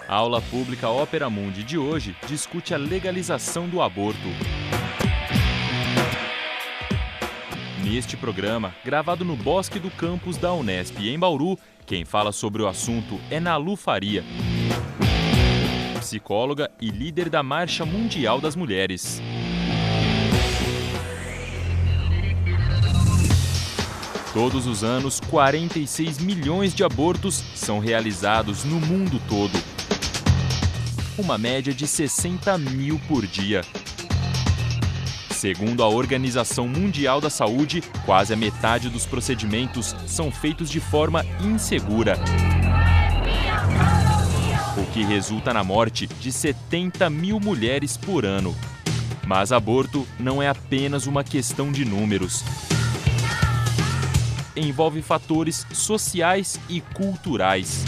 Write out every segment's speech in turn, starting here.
A aula pública Ópera Mundi de hoje discute a legalização do aborto. Neste programa, gravado no Bosque do Campus da Unesp em Bauru, quem fala sobre o assunto é Nalu Faria, psicóloga e líder da Marcha Mundial das Mulheres. Todos os anos, 46 milhões de abortos são realizados no mundo todo. Uma média de 60 mil por dia. Segundo a Organização Mundial da Saúde, quase a metade dos procedimentos são feitos de forma insegura, o que resulta na morte de 70 mil mulheres por ano. Mas aborto não é apenas uma questão de números. Envolve fatores sociais e culturais.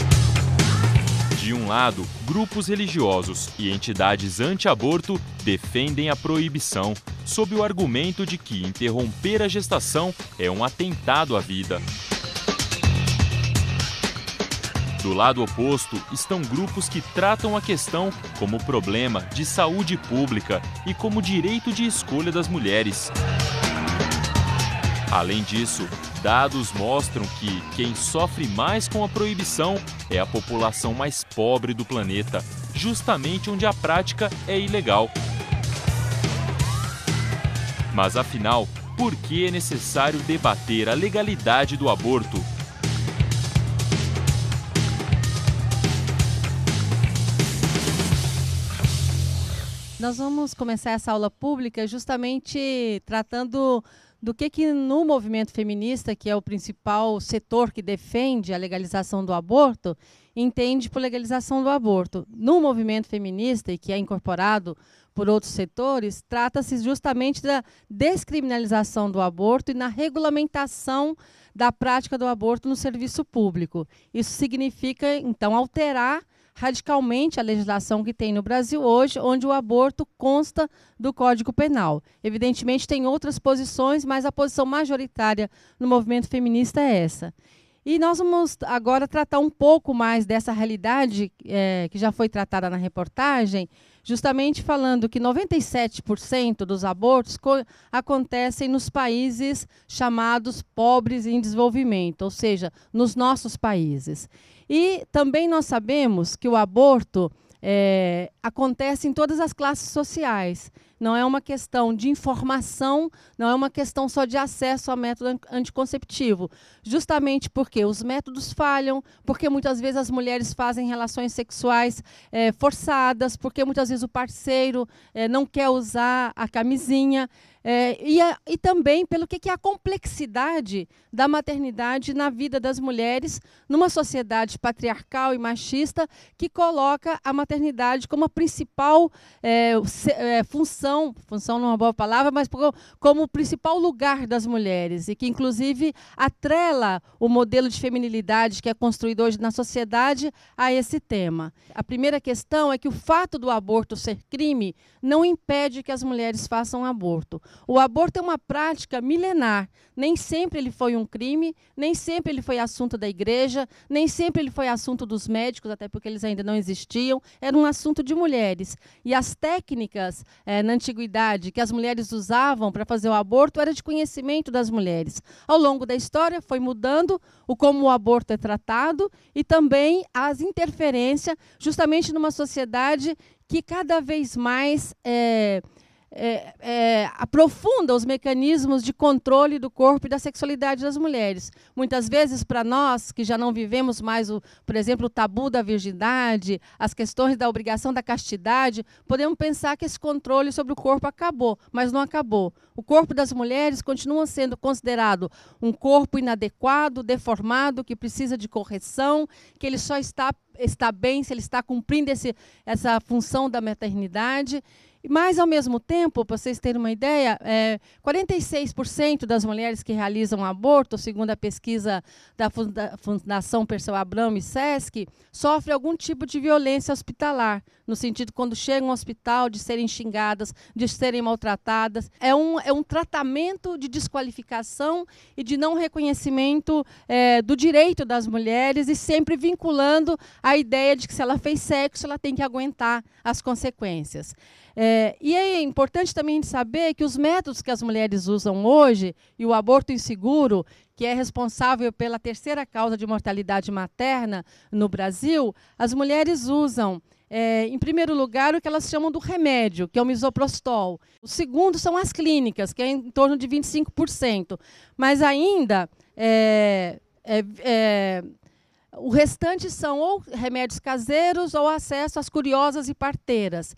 De um lado, grupos religiosos e entidades anti-aborto defendem a proibição, sob o argumento de que interromper a gestação é um atentado à vida. Do lado oposto estão grupos que tratam a questão como problema de saúde pública e como direito de escolha das mulheres. Além disso, dados mostram que quem sofre mais com a proibição é a população mais pobre do planeta, justamente onde a prática é ilegal. Mas afinal, por que é necessário debater a legalidade do aborto? Nós vamos começar essa aula pública justamente tratando do que no movimento feminista, que é o principal setor que defende a legalização do aborto, entende por legalização do aborto. No movimento feminista, e que é incorporado por outros setores, trata-se justamente da descriminalização do aborto e na regulamentação da prática do aborto no serviço público. Isso significa, então, alterar radicalmente a legislação que tem no Brasil hoje, onde o aborto consta do Código Penal. Evidentemente, tem outras posições, mas a posição majoritária no movimento feminista é essa. E nós vamos agora tratar um pouco mais dessa realidade que já foi tratada na reportagem, justamente falando que 97% dos abortos acontecem nos países chamados pobres em desenvolvimento, ou seja, nos nossos países. E também nós sabemos que o aborto acontece em todas as classes sociais. Não é uma questão de informação, não é uma questão só de acesso ao método anticonceptivo. Justamente porque os métodos falham, porque muitas vezes as mulheres fazem relações sexuais forçadas, porque muitas vezes o parceiro não quer usar a camisinha. E também pelo que é a complexidade da maternidade na vida das mulheres numa sociedade patriarcal e machista que coloca a maternidade como a principal função não é uma boa palavra, mas como o principal lugar das mulheres e que inclusive atrela o modelo de feminilidade que é construído hoje na sociedade a esse tema. A primeira questão é que o fato do aborto ser crime não impede que as mulheres façam aborto. O aborto é uma prática milenar. Nem sempre ele foi um crime, nem sempre ele foi assunto da igreja, nem sempre ele foi assunto dos médicos, até porque eles ainda não existiam. Era um assunto de mulheres. E as técnicas na antiguidade que as mulheres usavam para fazer o aborto era de conhecimento das mulheres. Ao longo da história foi mudando como o aborto é tratado e também as interferências, justamente numa sociedade que cada vez mais aprofunda os mecanismos de controle do corpo e da sexualidade das mulheres. Muitas vezes, para nós, que já não vivemos mais, por exemplo, o tabu da virgindade, as questões da obrigação da castidade, podemos pensar que esse controle sobre o corpo acabou, mas não acabou. O corpo das mulheres continua sendo considerado um corpo inadequado, deformado, que precisa de correção, que ele só está bem se ele está cumprindo essa função da maternidade. Mas, ao mesmo tempo, para vocês terem uma ideia, 46% das mulheres que realizam aborto, segundo a pesquisa da Fundação Perseu Abramo e SESC, sofrem algum tipo de violência hospitalar, no sentido quando chegam ao hospital de serem xingadas, de serem maltratadas. É um tratamento de desqualificação e de não reconhecimento do direito das mulheres, e sempre vinculando a ideia de que se ela fez sexo, ela tem que aguentar as consequências. E é importante também saber que os métodos que as mulheres usam hoje, e o aborto inseguro, que é responsável pela terceira causa de mortalidade materna no Brasil, as mulheres usam, em primeiro lugar, o que elas chamam do remédio, que é o misoprostol. O segundo são as clínicas, que é em torno de 25%. Mas ainda, o restante são ou remédios caseiros ou acesso às curiosas e parteiras.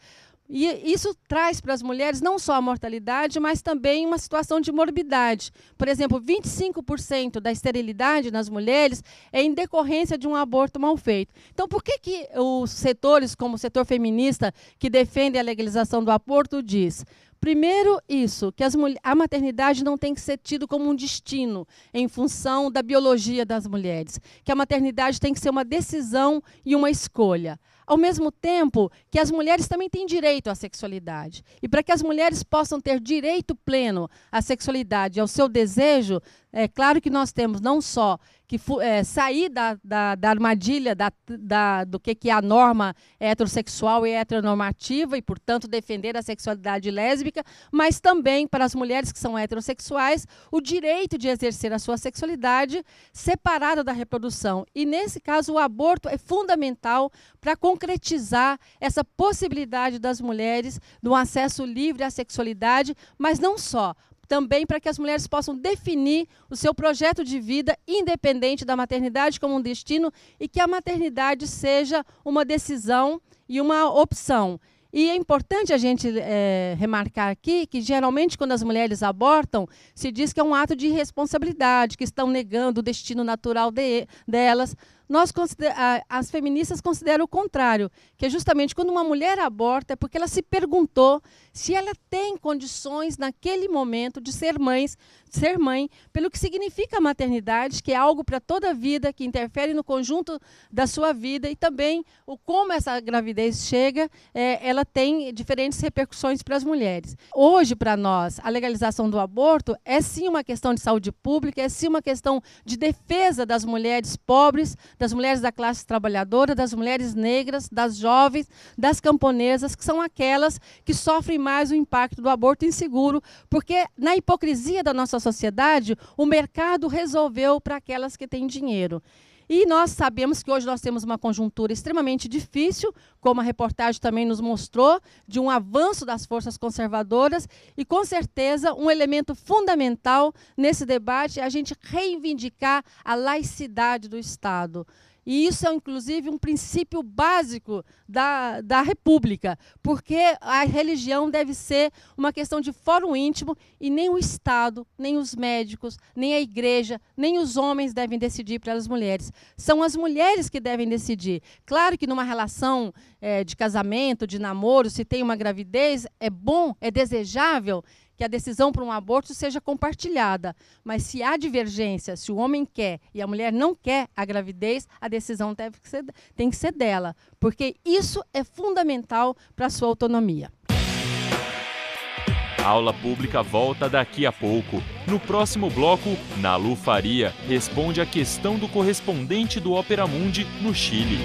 E isso traz para as mulheres não só a mortalidade, mas também uma situação de morbidade. Por exemplo, 25% da esterilidade nas mulheres é em decorrência de um aborto mal feito. Então, por que os setores, como o setor feminista, que defendem a legalização do aborto, diz? Primeiro, isso, que a maternidade não tem que ser tido como um destino em função da biologia das mulheres, que a maternidade tem que ser uma decisão e uma escolha. Ao mesmo tempo que as mulheres também têm direito à sexualidade. E para que as mulheres possam ter direito pleno à sexualidade e ao seu desejo, é claro que nós temos não só que sair da armadilha do que é a norma heterossexual e heteronormativa e, portanto, defender a sexualidade lésbica, mas também para as mulheres que são heterossexuais, o direito de exercer a sua sexualidade separada da reprodução. E, nesse caso, o aborto é fundamental para concretizar essa possibilidade das mulheres do acesso livre à sexualidade, mas não só, também para que as mulheres possam definir o seu projeto de vida independente da maternidade como um destino e que a maternidade seja uma decisão e uma opção. E é importante a gente remarcar aqui que, geralmente, quando as mulheres abortam, se diz que é um ato de irresponsabilidade, que estão negando o destino natural delas. As feministas consideram o contrário, que é justamente quando uma mulher aborta é porque ela se perguntou se ela tem condições, naquele momento, de ser mãe, pelo que significa a maternidade, que é algo para toda a vida, que interfere no conjunto da sua vida, e também como essa gravidez chega, ela tem diferentes repercussões para as mulheres. Hoje, para nós, a legalização do aborto é sim uma questão de saúde pública, é sim uma questão de defesa das mulheres pobres, das mulheres da classe trabalhadora, das mulheres negras, das jovens, das camponesas, que são aquelas que sofrem mais o impacto do aborto inseguro, porque na hipocrisia da nossa sociedade, o mercado resolveu para aquelas que têm dinheiro. E nós sabemos que hoje nós temos uma conjuntura extremamente difícil, como a reportagem também nos mostrou, de um avanço das forças conservadoras, e com certeza um elemento fundamental nesse debate é a gente reivindicar a laicidade do Estado. E isso é, inclusive, um princípio básico da República, porque a religião deve ser uma questão de fórum íntimo e nem o Estado, nem os médicos, nem a igreja, nem os homens devem decidir para as mulheres. São as mulheres que devem decidir. Claro que numa relação de casamento, de namoro, se tem uma gravidez, é bom, é desejável que a decisão para um aborto seja compartilhada. Mas se há divergência, se o homem quer e a mulher não quer a gravidez, a decisão tem que ser dela, porque isso é fundamental para a sua autonomia. A aula pública volta daqui a pouco. No próximo bloco, Nalu Faria responde a questão do correspondente do Opera Mundi no Chile.